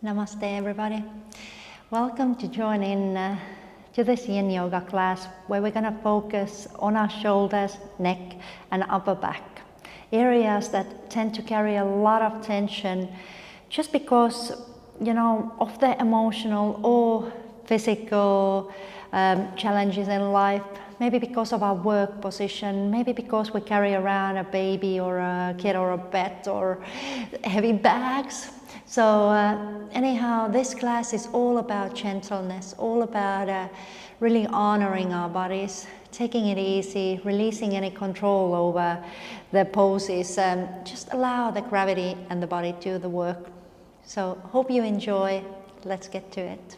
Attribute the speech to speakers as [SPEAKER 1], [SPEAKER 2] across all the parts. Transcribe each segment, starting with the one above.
[SPEAKER 1] Namaste everybody. Welcome to join in to this yin yoga class where we're going to focus on our shoulders, neck and upper back. Areas that tend to carry a lot of tension just because, of the emotional or physical challenges in life. Maybe because of our work position, maybe because we carry around a baby or a kid or a pet or heavy bags. So anyhow, this class is all about gentleness, all about really honoring our bodies, taking it easy, releasing any control over the poses, just allow the gravity and the body to do the work. So hope you enjoy. Let's get to it.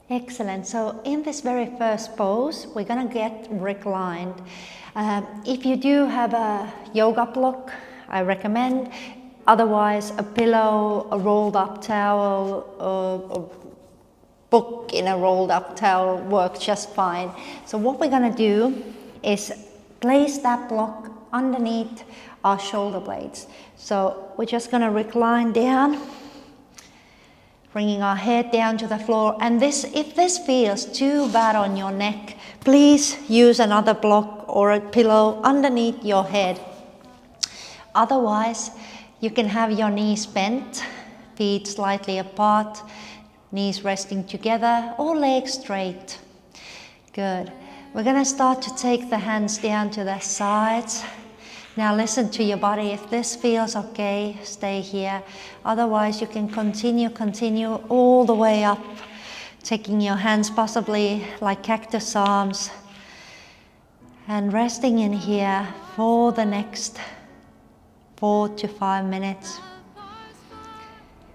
[SPEAKER 1] Excellent. So in this very first pose, we're going to get reclined. If you do have a yoga block, I recommend. Otherwise, a pillow, a rolled up towel, a book in a rolled up towel works just fine. So what we're going to do is place that block underneath our shoulder blades. So we're just going to recline down, bringing our head down to the floor. And if this feels too bad on your neck, please use another block or a pillow underneath your head. Otherwise, you can have your knees bent, feet slightly apart, knees resting together or legs straight. Good. We're going to start to take the hands down to the sides. Now listen to your body. If this feels okay, stay here. Otherwise, you can continue all the way up, taking your hands possibly like cactus arms and resting in here for the next 4 to 5 minutes.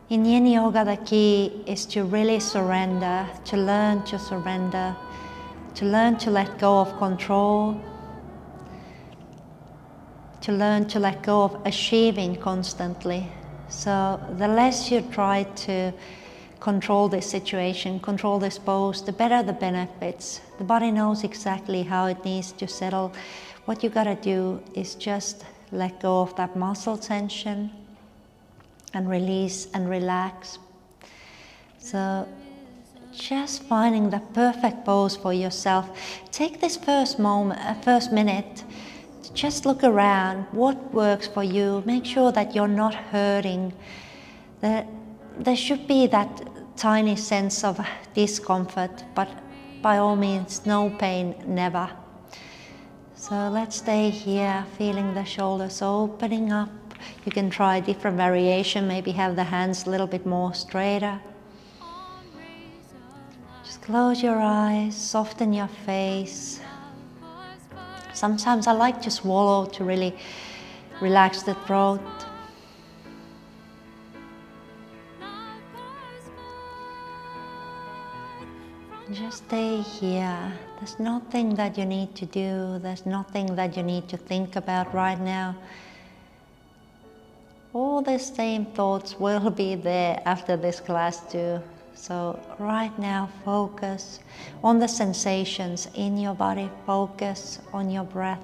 [SPEAKER 1] In yin yoga, the key is to really surrender, to learn to surrender, to learn to let go of control, to learn to let go of achieving constantly. So the less you try to control this situation, control this pose, the better the benefits. The body knows exactly how it needs to settle. What you gotta do is just let go of that muscle tension and release and relax. So just finding the perfect pose for yourself. Take this first minute. Just look around, what works for you. Make sure that you're not hurting. There should be that tiny sense of discomfort, but by all means, no pain, never. So let's stay here, feeling the shoulders opening up. You can try a different variation, maybe have the hands a little bit more straighter. Just close your eyes, soften your face. Sometimes I like to swallow to really relax the throat. Just stay here. There's nothing that you need to do. There's nothing that you need to think about right now. All the same thoughts will be there after this class too. So right now, focus on the sensations in your body. Focus on your breath.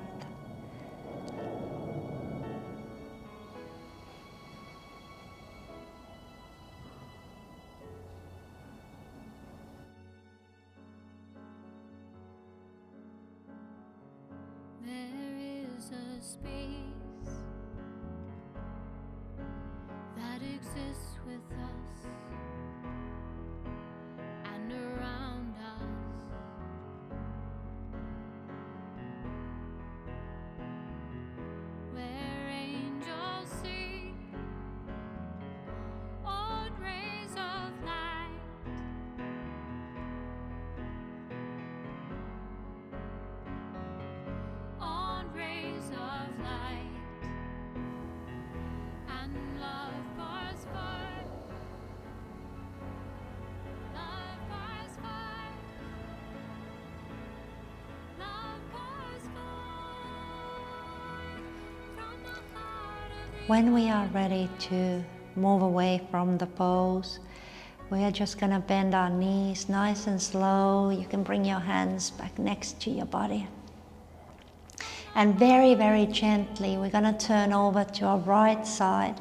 [SPEAKER 2] There is a space that exists with us and around us, where angels sing on rays of light, on rays of light, and love pours forth. Love pours forth. Love pours forth from the heart of the
[SPEAKER 1] When we are ready to move away from the pose. We are just gonna bend our knees nice and slow. You can bring your hands back next to your body. And very, very gently, we're gonna turn over to our right side.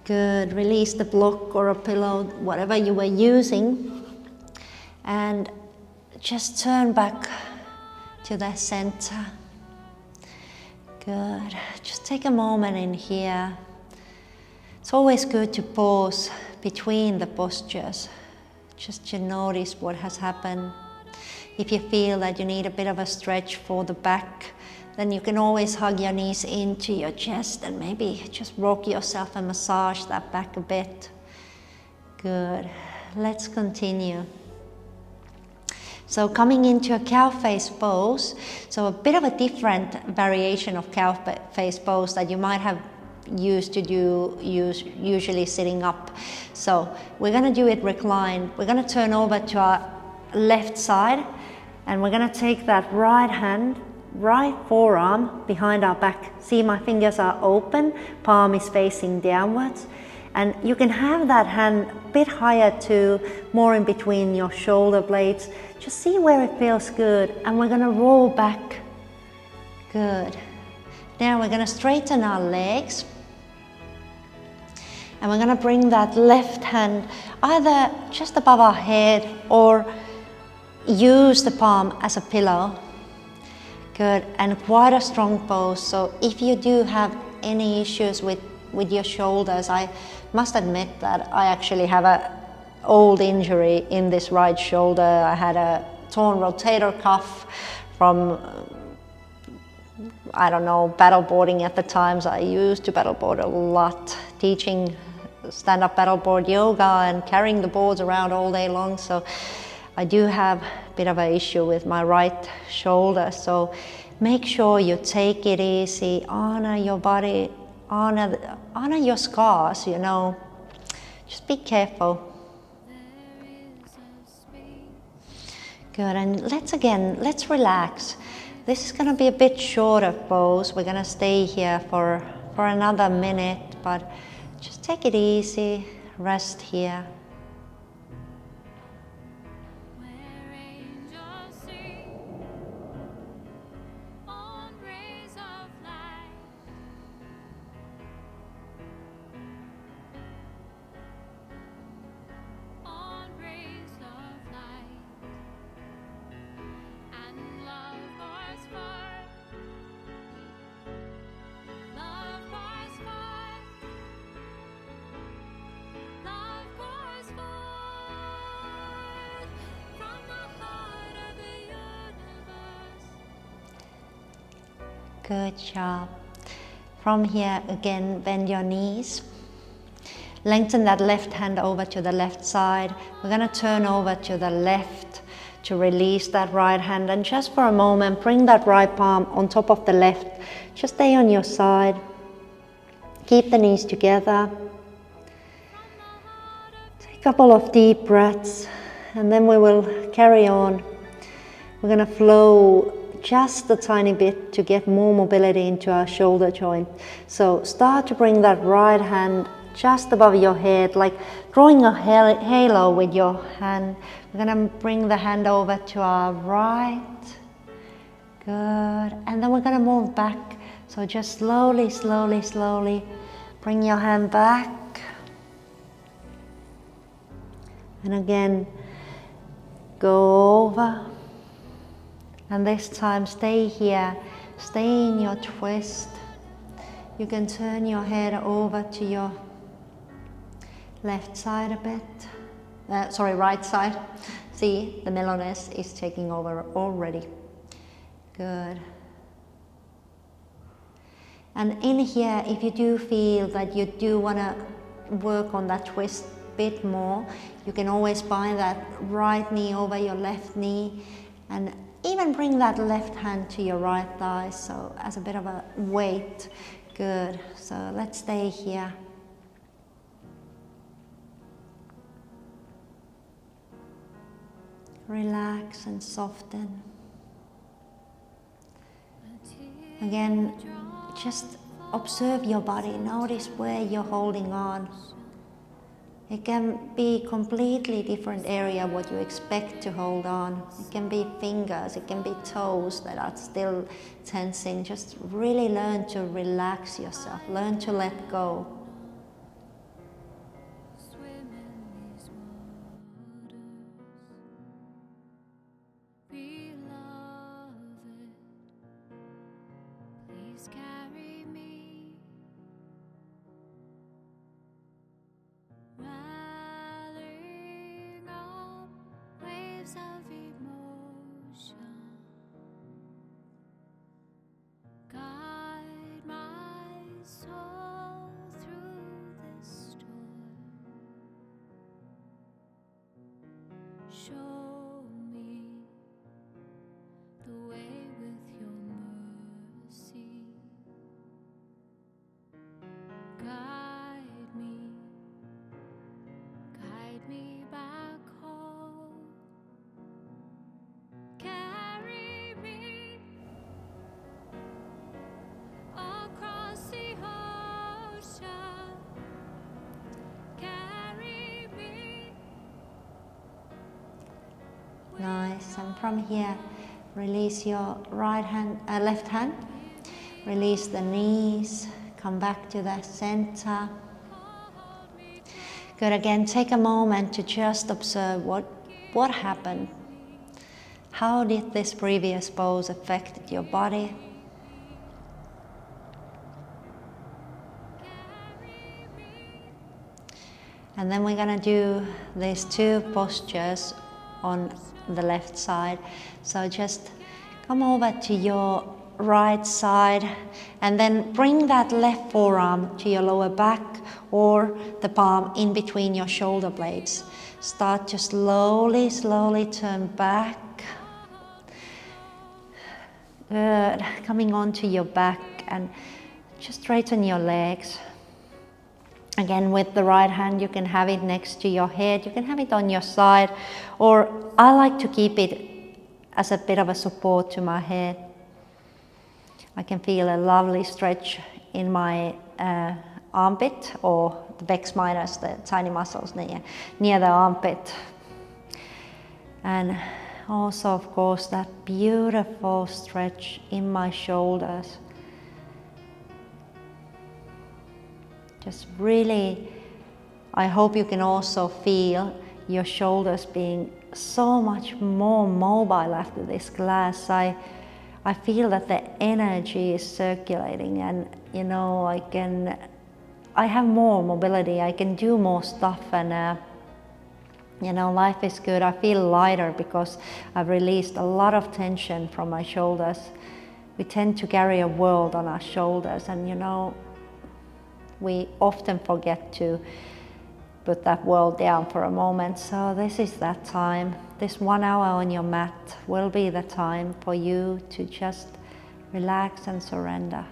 [SPEAKER 1] Good, release the block or a pillow, whatever you were using. And just turn back to the center. Good, just take a moment in here. It's always good to pause between the postures, just to notice what has happened. If you feel that you need a bit of a stretch for the back, then you can always hug your knees into your chest and maybe just rock yourself and massage that back a bit. Good. Let's continue. So coming into a cow face pose, so a bit of a different variation of cow face pose that you might have used to do usually sitting up. So we're going to do it reclined. We're going to turn over to our left side and we're going to take that right hand, right forearm behind our back. See, my fingers are open, palm is facing downwards. And you can have that hand a bit higher too, more in between your shoulder blades. Just see where it feels good. And we're gonna roll back. Good. Now we're gonna straighten our legs. And we're gonna bring that left hand either just above our head or use the palm as a pillow. Good, and quite a strong pose. So if you do have any issues with your shoulders, I must admit that I actually have an old injury in this right shoulder. I had a torn rotator cuff from, I don't know, paddleboarding at the times. I used to paddleboard a lot, teaching stand-up paddleboard yoga and carrying the boards around all day long. So I do have a bit of an issue with my right shoulder. So make sure you take it easy, honor your body, honor your scars, you know. Just be careful. Good, and let's relax. This is going to be a bit shorter pose. We're going to stay here for another minute, but just take it easy, rest here. Good job. From here, again, bend your knees. Lengthen that left hand over to the left side. We're going to turn over to the left to release that right hand. And just for a moment, bring that right palm on top of the left. Just stay on your side. Keep the knees together. Take a couple of deep breaths. And then we will carry on. We're going to flow just a tiny bit to get more mobility into our shoulder joint. So start to bring that right hand just above your head, like drawing a halo with your hand. We're gonna bring the hand over to our right. Good, and then we're gonna move back. So just slowly, slowly, slowly bring your hand back. And again, go over. And this time stay here, stay in your twist. You can turn your head over to your left side a bit. Right side. See, the mellowness is taking over already. Good. And in here, if you do feel that you do want to work on that twist a bit more, you can always bind that right knee over your left knee and even bring that left hand to your right thigh, so as a bit of a weight. Good, so let's stay here. Relax and soften. Again, just observe your body, notice where you're holding on. It can be completely different area what you expect to hold on. It can be fingers, it can be toes that are still tensing. Just really learn to relax yourself, learn to let go.
[SPEAKER 2] Swim in these waters, beloved, please carry me, rallying up waves of emotion, guide my soul through this storm. Show me the way with your mercy. Guide me back home. Carry me across the ocean. Carry me.
[SPEAKER 1] Nice. And from here, release your left hand. Release the knees. Come back to the center. Good. Again, take a moment to just observe what happened. How did this previous pose affect your body? And then we're gonna do these two postures on the left side. So just come over to your right side and then bring that left forearm to your lower back or the palm in between your shoulder blades. Start to slowly turn back. Good. Coming onto your back and just straighten your legs. Again, with the right hand, you can have it next to your head, you can have it on your side, or I like to keep it as a bit of a support to my head. I can feel a lovely stretch in my armpit, or the pec minus, the tiny muscles near the armpit. And also, of course, that beautiful stretch in my shoulders. Just really, I hope you can also feel your shoulders being so much more mobile after this class. I feel that the energy is circulating, and you know, I have more mobility, I can do more stuff, and you know, life is good. I feel lighter because I've released a lot of tension from my shoulders. We tend to carry a world on our shoulders, and you know, we often forget to put that world down for a moment. So this is that time. This 1 hour on your mat will be the time for you to just relax and surrender.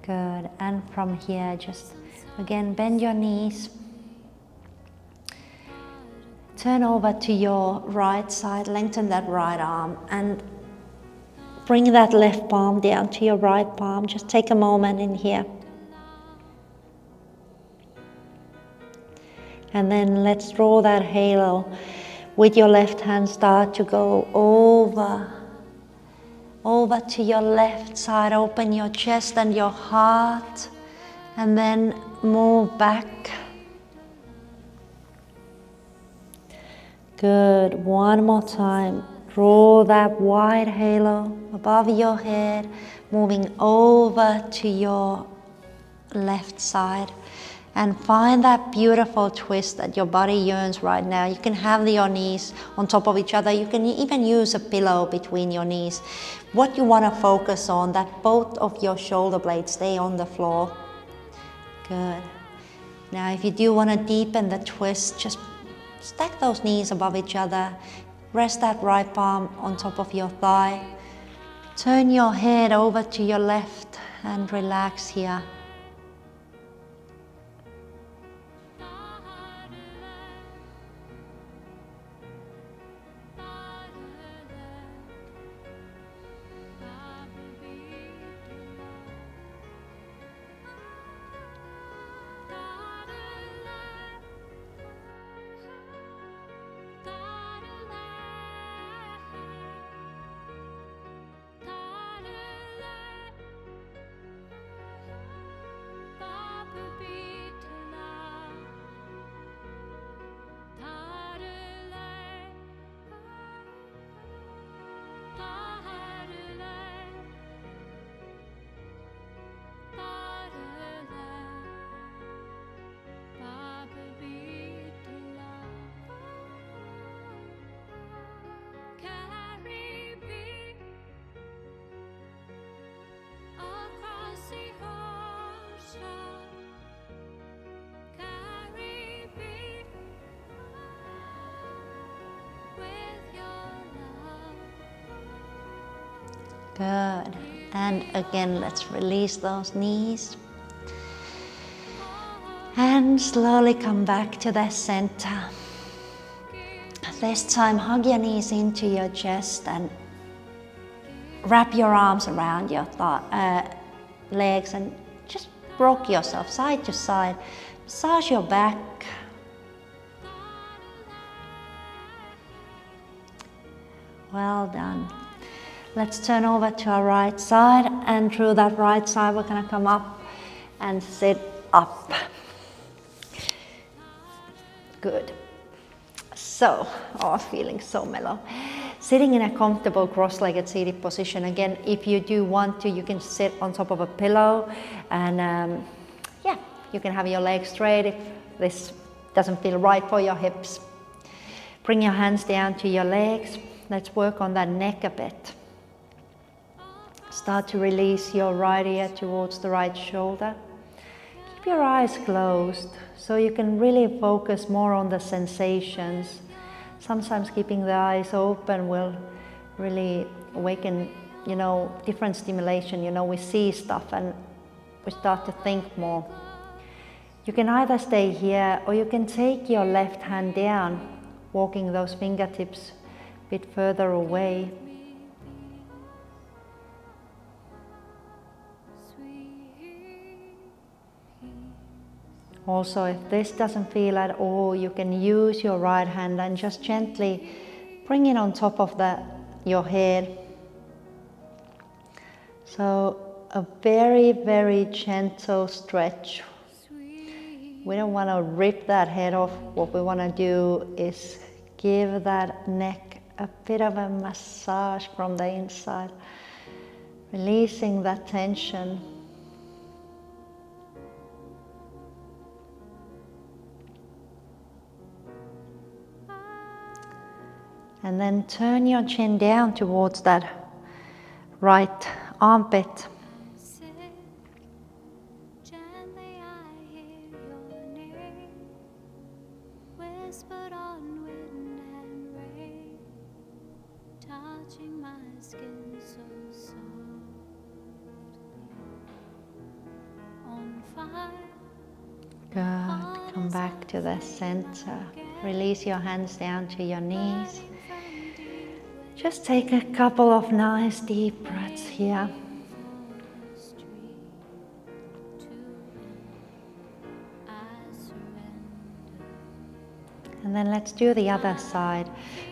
[SPEAKER 1] Good. And from here, just again bend your knees. Turn over to your right side, lengthen that right arm and bring that left palm down to your right palm. Just take a moment in here. And then let's draw that halo. With your left hand, start to go over to your left side. Open your chest and your heart, and then move back. Good. One more time. Draw that wide halo above your head, moving over to your left side. And find that beautiful twist that your body yearns right now. You can have your knees on top of each other. You can even use a pillow between your knees. What you want to focus on, that both of your shoulder blades stay on the floor. Good. Now if you do want to deepen the twist, just stack those knees above each other. Rest that right palm on top of your thigh. Turn your head over to your left and relax here. Good. And again, let's release those knees. And slowly come back to the center. This time, hug your knees into your chest and wrap your arms around your legs and just rock yourself side to side. Massage your back. Well done. Let's turn over to our right side, and through that right side we're going to come up and sit up. Good. So, feeling so mellow. Sitting in a comfortable cross-legged seated position. Again, if you do want to, you can sit on top of a pillow, and you can have your legs straight if this doesn't feel right for your hips. Bring your hands down to your legs. Let's work on that neck a bit. Start to release your right ear towards the right shoulder. Keep your eyes closed so you can really focus more on the sensations. Sometimes keeping the eyes open will really awaken, different stimulation. We see stuff and we start to think more. You can either stay here or you can take your left hand down, walking those fingertips a bit further away. Also, if this doesn't feel at all, you can use your right hand and just gently bring it on top of your head. So a very, very gentle stretch. We don't want to rip that head off. What we want to do is give that neck a bit of a massage from the inside, releasing that tension. And then turn your chin down towards that right armpit.
[SPEAKER 2] Gently I hear your name, whispered on wind and rain, touching my skin so softly, on fire.
[SPEAKER 1] Good. Come back to the center. Release your hands down to your knees. Just take a couple of nice deep breaths here. And then let's do the other side.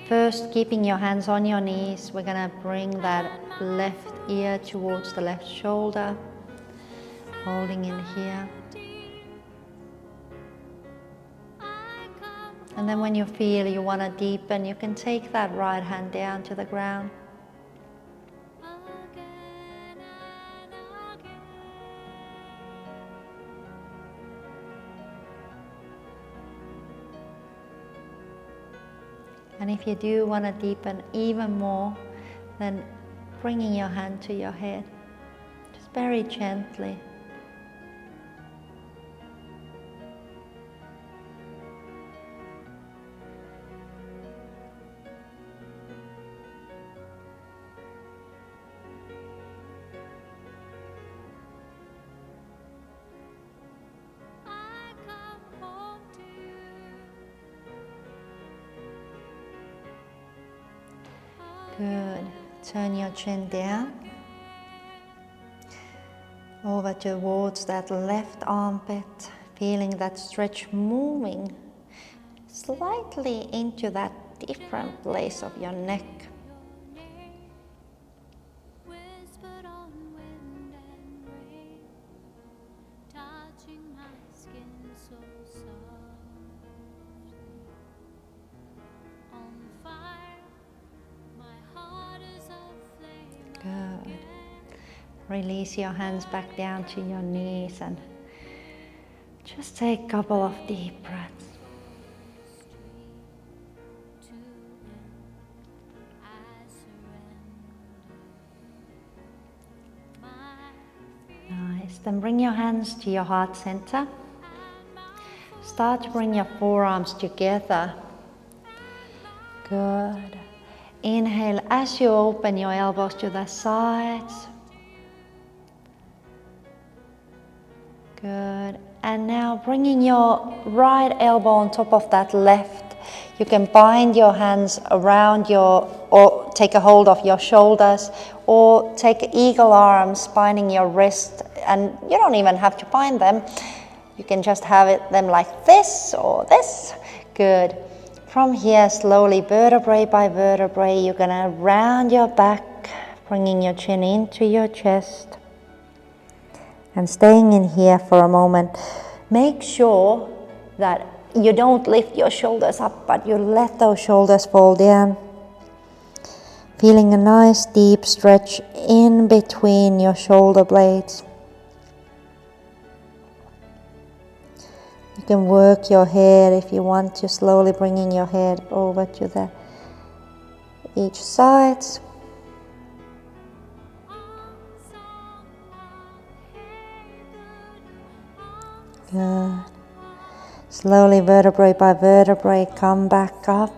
[SPEAKER 1] First, keeping your hands on your knees, we're going to bring that left ear towards the left shoulder, holding in here. And then when you feel you want to deepen, you can take that right hand down to the ground. And if you do want to deepen even more, then bringing your hand to your head, just very gently.
[SPEAKER 2] I come home to you.
[SPEAKER 1] Good. Turn your chin down. Over towards that left armpit, feeling that stretch moving slightly into that different place of your neck.
[SPEAKER 2] Your name whispered on wind and rain, touching my skin so softly. On fire, my heart is aflame.
[SPEAKER 1] Good. Release your hands back down to your knees and just take a couple of deep breaths.
[SPEAKER 2] To him I surrender my
[SPEAKER 1] Nice. Then bring your hands to your heart center. Start to bring your forearms together. Good. Inhale as you open your elbows to the sides. Good. And now bringing your right elbow on top of that left. You can bind your hands around or take a hold of your shoulders, or take eagle arms, binding your wrist, and you don't even have to bind them. You can just have them like this or this. Good. From here, slowly, vertebrae by vertebrae, you're gonna round your back, bringing your chin into your chest. And staying in here for a moment, make sure that you don't lift your shoulders up, but you let those shoulders fall down. Feeling a nice deep stretch in between your shoulder blades. You can work your head if you want to, slowly bringing your head over to each side. Good. Slowly, vertebrae by vertebrae, come back up.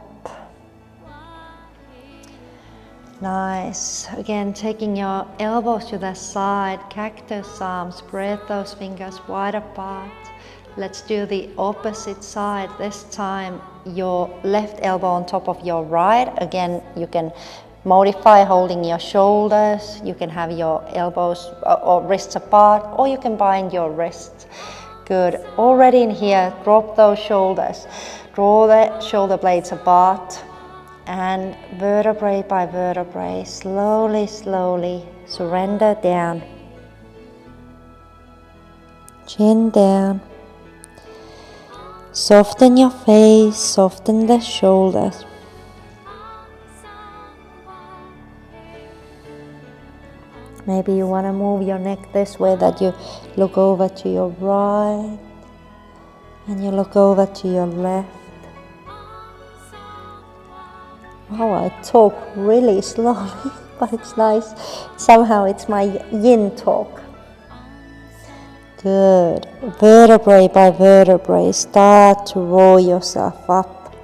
[SPEAKER 1] Nice. Again, taking your elbows to the side, cactus arms, spread those fingers wide apart. Let's do the opposite side. This time, your left elbow on top of your right. Again, you can modify holding your shoulders. You can have your elbows or wrists apart, or you can bind your wrists. Good. Already in here, drop those shoulders. Draw the shoulder blades apart. And vertebrae by vertebrae, slowly, slowly surrender down. Chin down. Soften your face, soften the shoulders. Maybe you want to move your neck this way, that you look over to your right and you look over to your left. Wow, I talk really slowly, but it's nice. Somehow it's my yin talk. Good. Vertebrae by vertebrae, start to roll yourself up.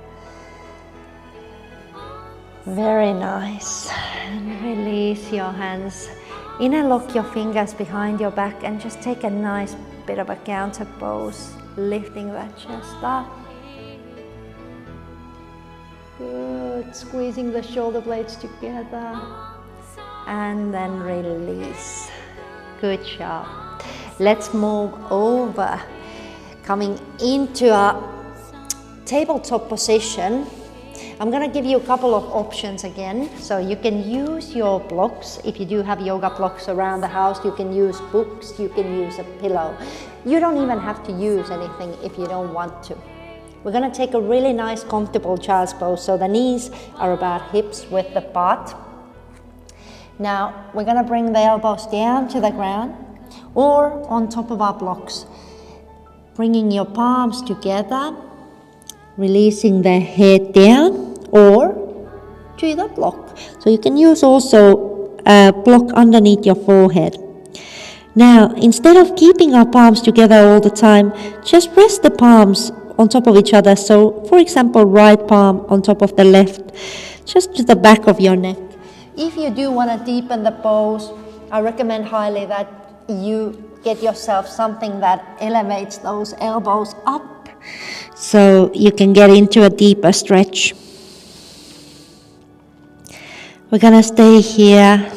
[SPEAKER 1] Very nice. And release your hands. Interlock your fingers behind your back and just take a nice bit of a counter pose, lifting that chest up. Good. Squeezing the shoulder blades together. And then release. Good job. Let's move over, coming into a tabletop position. I'm going to give you a couple of options again. So you can use your blocks. If you do have yoga blocks around the house, you can use books, you can use a pillow. You don't even have to use anything if you don't want to. We're going to take a really nice, comfortable child's pose. So the knees are about hips width apart. Now we're going to bring the elbows down to the ground or on top of our blocks. Bringing your palms together, releasing the head down, or to the block. So you can use also a block underneath your forehead. Now, instead of keeping our palms together all the time, just rest the palms on top of each other. So, for example, right palm on top of the left, just to the back of your neck. If you do want to deepen the pose, I recommend highly that you get yourself something that elevates those elbows up so you can get into a deeper stretch. We're going to stay here.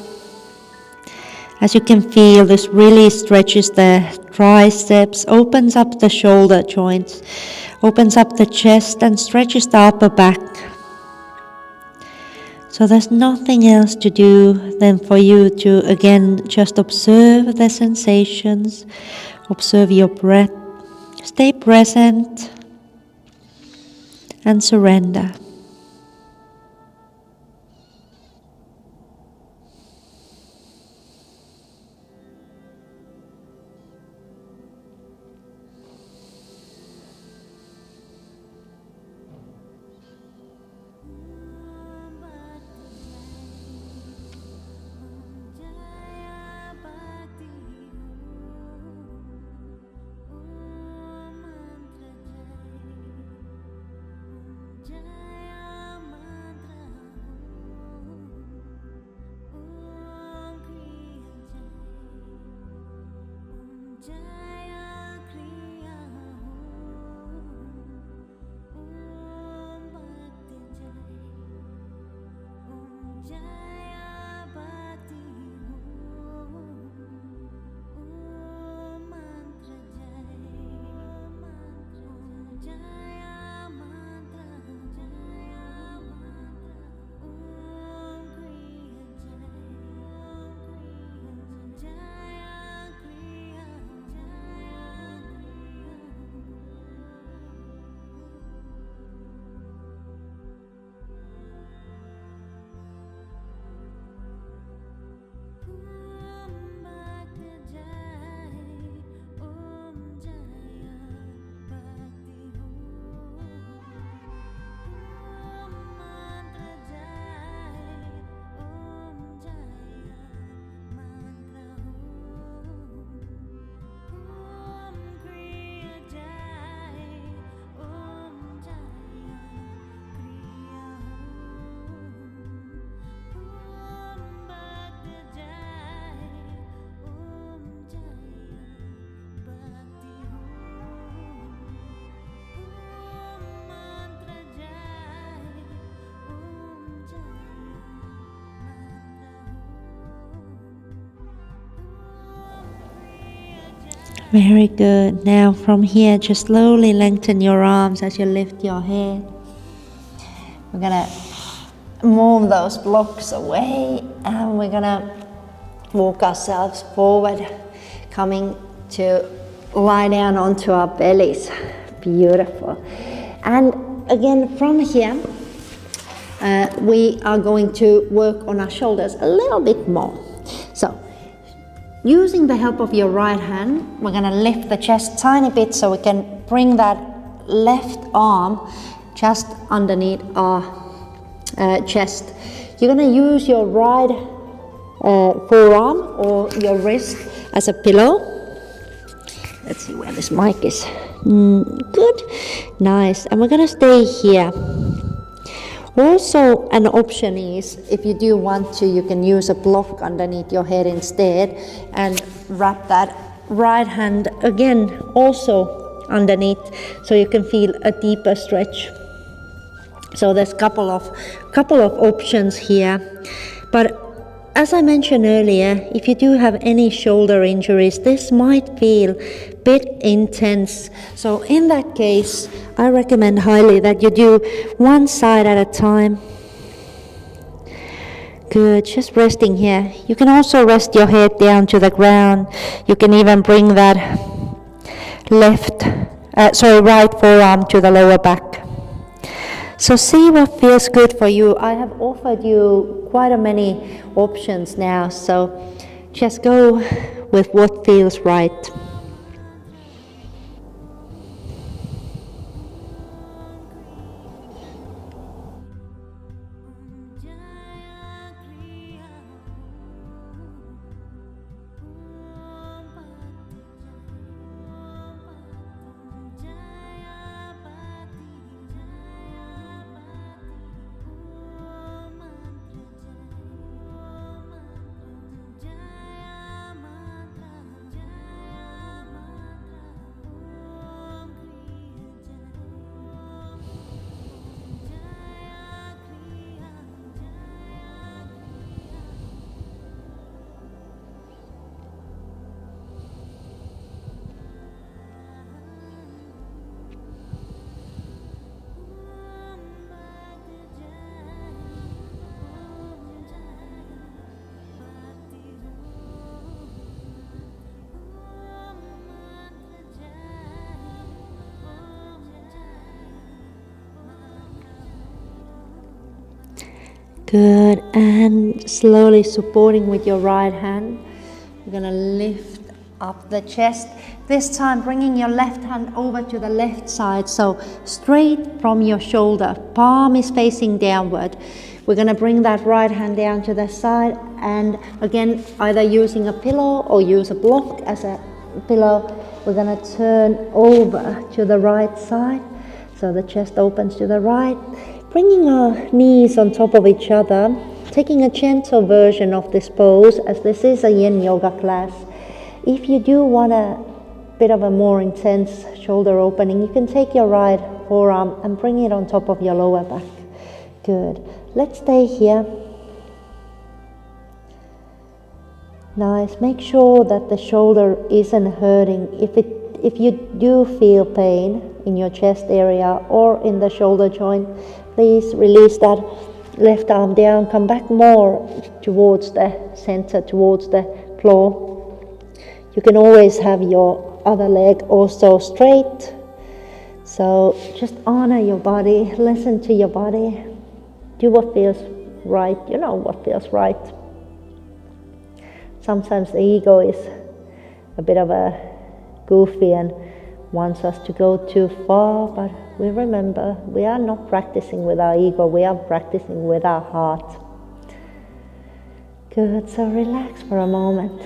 [SPEAKER 1] As you can feel, this really stretches the triceps, opens up the shoulder joints, opens up the chest and stretches the upper back. So there's nothing else to do than for you to again just observe the sensations, observe your breath, stay present and surrender. Very good. Now from here, just slowly lengthen your arms as you lift your head. We're gonna move those blocks away and we're gonna walk ourselves forward, coming to lie down onto our bellies. Beautiful. And again, from here, we are going to work on our shoulders a little bit more. So, using the help of your right hand, we're gonna lift the chest tiny bit so we can bring that left arm just underneath our chest. You're gonna use your right forearm or your wrist as a pillow. Let's see where this mic is. Good, nice. And we're gonna stay here. Also, an option is, if you do want to, you can use a block underneath your head instead and wrap that right hand again also underneath so you can feel a deeper stretch. So there's a couple of options here. But as I mentioned earlier, if you do have any shoulder injuries, this might feel a bit intense. So in that case, I recommend highly that you do one side at a time. Good, just resting here. You can also rest your head down to the ground. You can even bring that right forearm to the lower back. So see what feels good for you. I have offered you quite a many options now, so just go with what feels right. Good, and slowly supporting with your right hand, we're gonna lift up the chest. This time bringing your left hand over to the left side, so straight from your shoulder, palm is facing downward. We're gonna bring that right hand down to the side, and again, either using a pillow or use a block as a pillow, we're gonna turn over to the right side, so the chest opens to the right. Bringing our knees on top of each other, taking a gentle version of this pose, as this is a yin yoga class. If you do want a bit of a more intense shoulder opening, you can take your right forearm and bring it on top of your lower back. Good. Let's stay here. Nice. Make sure that the shoulder isn't hurting. If you do feel pain in your chest area or in the shoulder joint, please release that left arm down, come back more towards the center, towards the floor. You can always have your other leg also straight. So just honor your body, listen to your body, do what feels right, you know what feels right. Sometimes the ego is a bit of a goofy and wants us to go too far, but we remember we are not practicing with our ego, we are practicing with our heart. Good, so relax for a moment.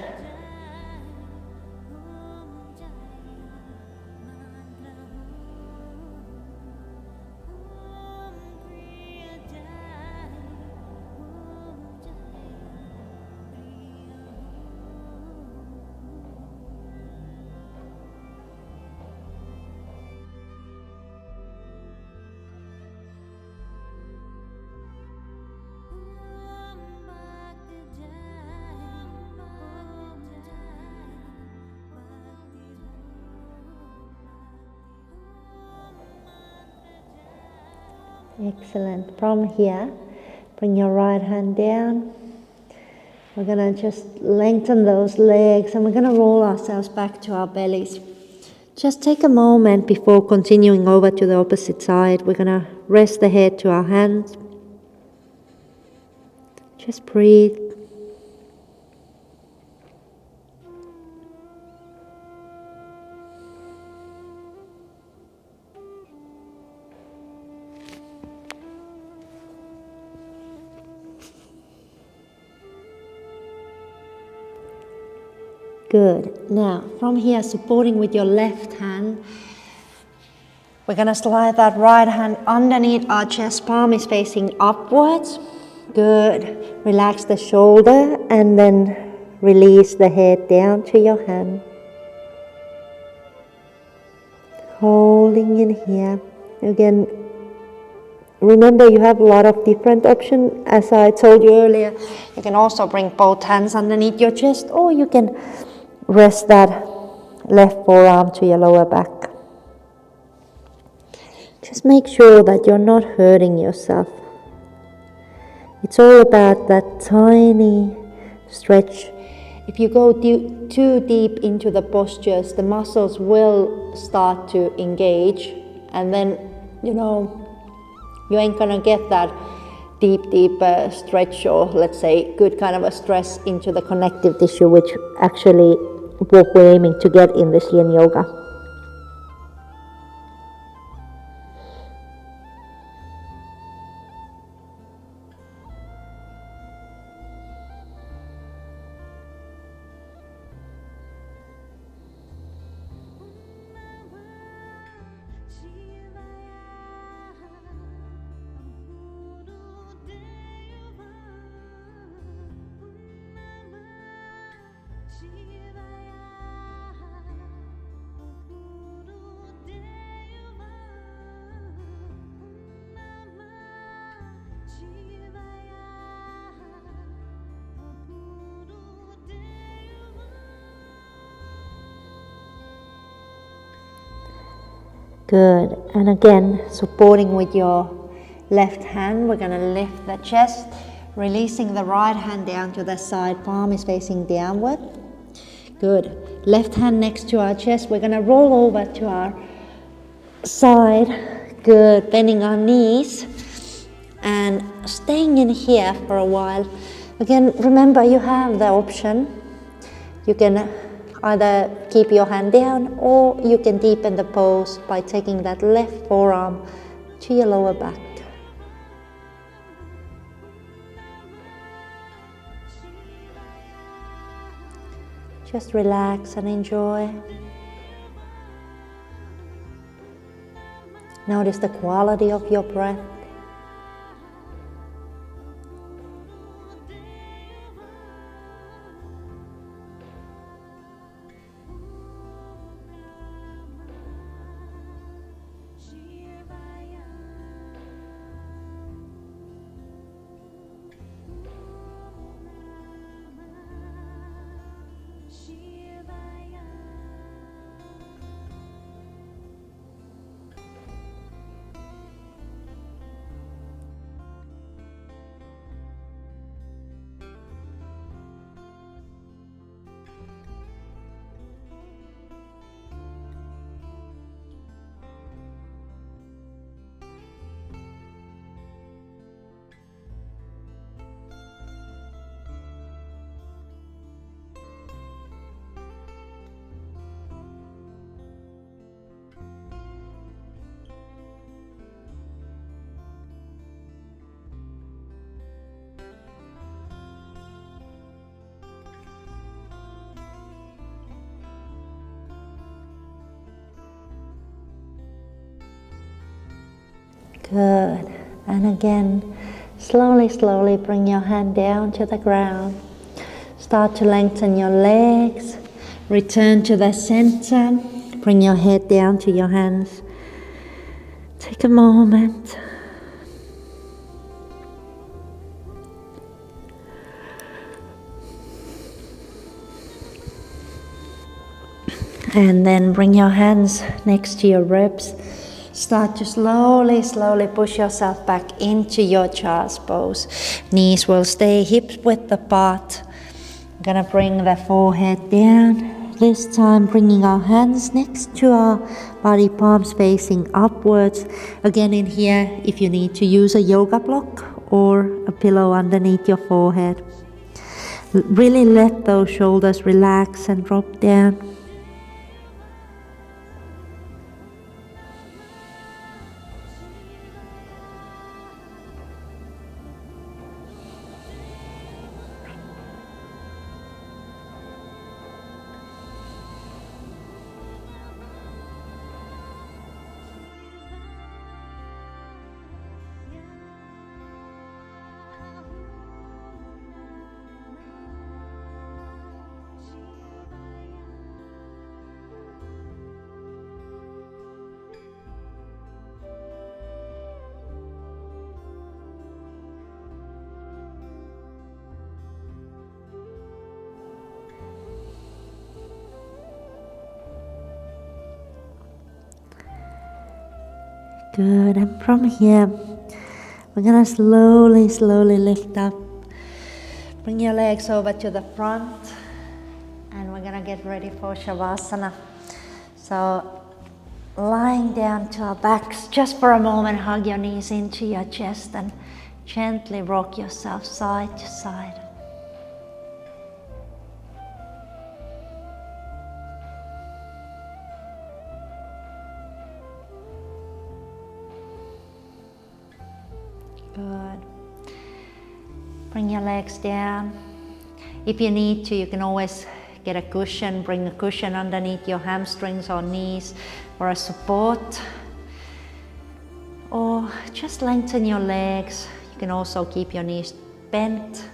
[SPEAKER 1] Excellent. From here, bring your right hand down. We're going to just lengthen those legs and we're going to roll ourselves back to our bellies. Just take a moment before continuing over to the opposite side. We're going to rest the head to our hands. Just breathe. Good. Now, from here, supporting with your left hand, we're going to slide that right hand underneath our chest, palm is facing upwards. Good. Relax the shoulder and then release the head down to your hand. Holding in here. Again, remember you have a lot of different options. As I told you earlier, you can also bring both hands underneath your chest, or you can rest that left forearm to your lower back. Just make sure that you're not hurting yourself. It's all about that tiny stretch. If you go too deep into the postures, the muscles will start to engage, and then, you ain't gonna get that deep stretch, or let's say good kind of a stress into the connective tissue, which actually what we're aiming to get in this yin yoga. Good. And again, supporting with your left hand, we're going to lift the chest, releasing the right hand down to the side, palm is facing downward. Good. Left hand next to our chest, we're going to roll over to our side. Good. Bending our knees and staying in here for a while. Again, remember you have the option. You can either keep your hand down or you can deepen the pose by taking that left forearm to your lower back. Just relax and enjoy. Notice the quality of your breath. Good. And again, slowly bring your hand down to the ground. Start to lengthen your legs. Return to the center. Bring your head down to your hands. Take a moment. And then bring your hands next to your ribs. Start to slowly push yourself back into your child's pose. Knees will stay hips width apart. I'm gonna bring the forehead down. This time bringing our hands next to our body, palms facing upwards. Again in here, if you need to use a yoga block or a pillow underneath your forehead. Really let those shoulders relax and drop down. Good, and from here, we're gonna slowly lift up. Bring your legs over to the front, and we're gonna get ready for Shavasana. So, lying down to our backs, just for a moment, hug your knees into your chest and gently rock yourself side to side. Good. Bring your legs down. If you need to, you can always get a cushion, bring a cushion underneath your hamstrings or knees for a support. Or just lengthen your legs. You can also keep your knees bent.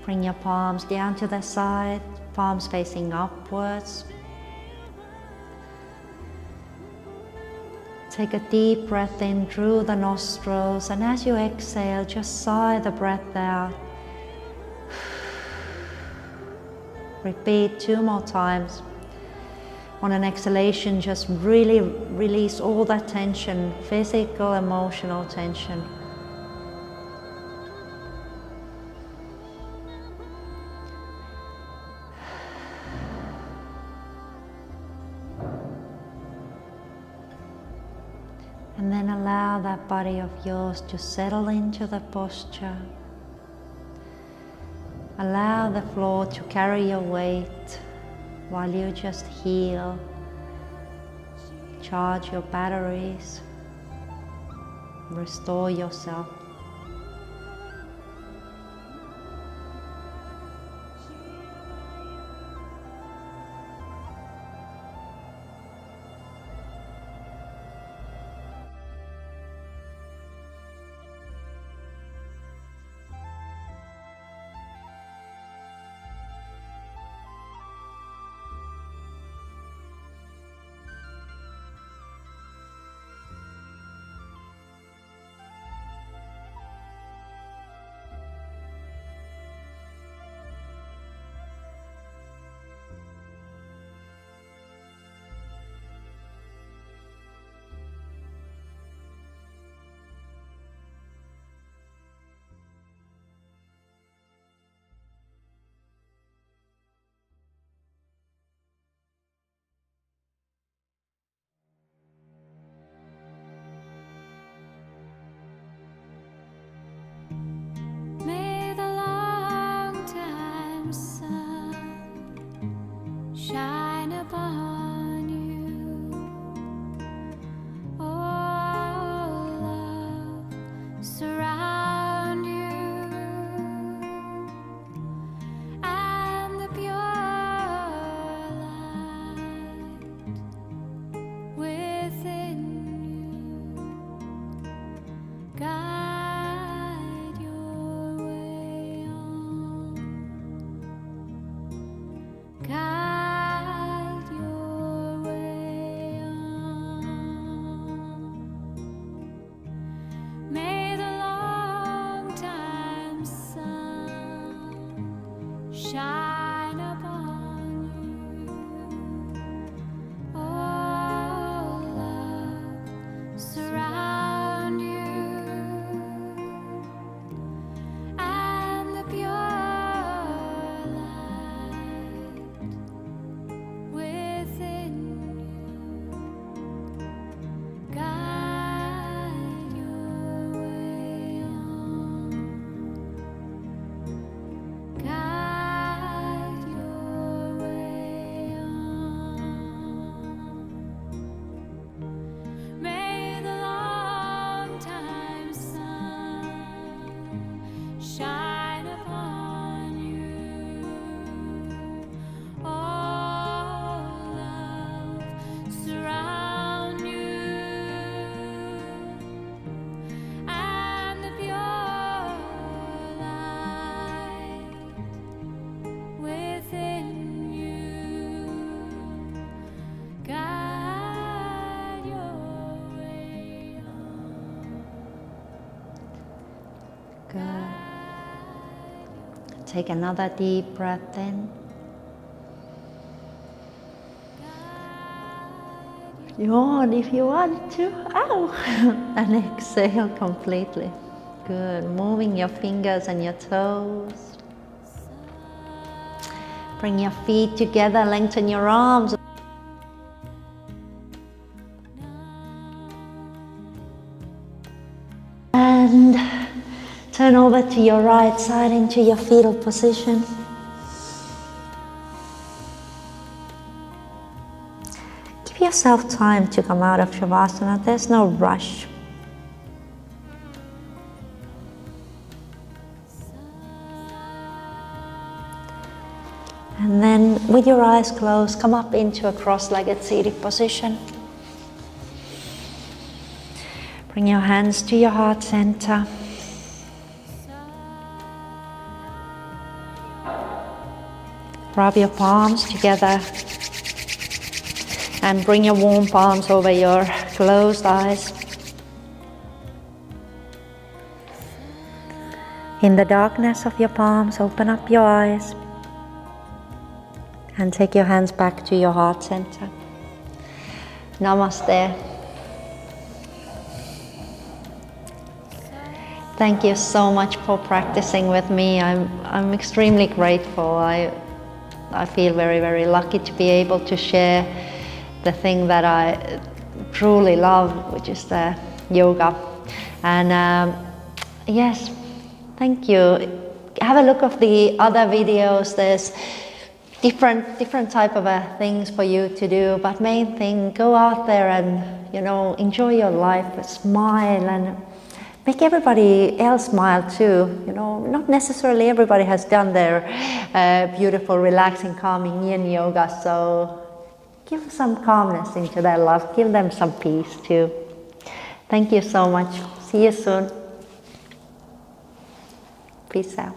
[SPEAKER 1] Bring your palms down to the side, palms facing upwards. Take a deep breath in through the nostrils, and as you exhale, just sigh the breath out. Repeat 2 more times. On an exhalation, just really release all that tension, physical, emotional tension. And then allow that body of yours to settle into the posture. Allow the floor to carry your weight while you just heal, charge your batteries, restore yourself.
[SPEAKER 2] May the long time sun shine upon you. Oh, love surround you, and the pure light within you guide your way on. Guide your way on. May the long time sun shine upon you. Oh, love surround you, and the pure light within you guide your way on. Guide your way on. May the long time sun shine upon you. Oh, love surround you, and the pure light within you guide your way on.
[SPEAKER 1] Good. Take another deep breath in. Yawn if you want to. Ow! And exhale completely. Good. Moving your fingers and your toes. Bring your feet together, lengthen your arms. And turn over to your right side into your fetal position. Give yourself time to come out of Shavasana. There's no rush. And then with your eyes closed, come up into a cross-legged seated position. Bring your hands to your heart center. Rub your palms together and bring your warm palms over your closed eyes. In the darkness of your palms, open up your eyes and take your hands back to your heart center. Namaste. Thank you so much for practicing with me. I'm extremely grateful. I feel very, very lucky to be able to share the thing that truly love, which is the yoga. And yes, thank you. Have a look of the other videos. There's different type of things for you to do, but main thing, go out there and enjoy your life, smile, and make everybody else smile too. Not necessarily everybody has done their beautiful, relaxing, calming yin yoga, so give some calmness into their life, give them some peace too. Thank you so much. See you soon. Peace out.